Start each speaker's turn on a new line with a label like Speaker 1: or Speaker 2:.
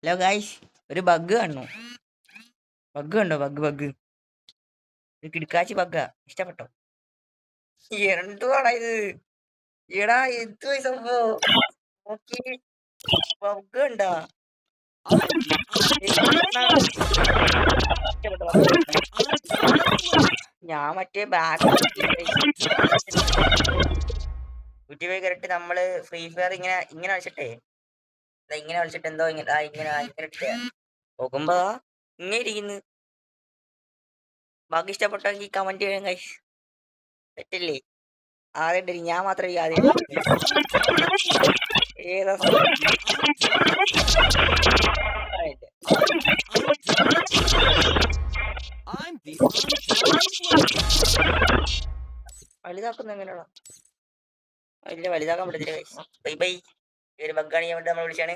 Speaker 1: Hello guys, ഒരു bug കാണുന്നു. Bug കണ്ടോ? ബഗ് ഒരു കിടക്കാച്ചി ബഗ്ഗാ. ഇഷ്ടപ്പെട്ടോ? എന്തുവാടാ ഇത്? എടാ എന്തു സംഭവം? നോക്കി, ബഗ് കണ്ടാ? ഞാൻ മറ്റേ ബാക്ക് യൂട്യൂബിൽ കയറിട്ട് നമ്മള് ഫ്രീ ഫയർ ഇങ്ങനെ ഇങ്ങനെ കളിച്ചിട്ടേ ഇങ്ങനെ കളിച്ചിട്ട് എന്തോ ഇങ്ങനെ ഇങ്ങനെ ഇട്ട് നോക്കുമ്പോ ഇങ്ങനെ ഇരിക്കുന്നു. ബാക്കി ഇഷ്ടപ്പെട്ടെങ്കിൽ കമന്റ് ചെയ്യാൻ ഗൈസ്. തെറ്റില്ലേ? ആദ്യം ഞാൻ മാത്രമേ ആദ്യം ഏതാ വലുതാക്കുന്ന എങ്ങനെയാണോ? ഇല്ല, വലുതാക്കാൻ പറ്റത്തില്ല ഗൈസ്. Bye bye. ഈ ഒരു ബഗ്ഗാണ് ഞാൻ വേണ്ടി നമ്മൾ വിളിച്ചാണ്.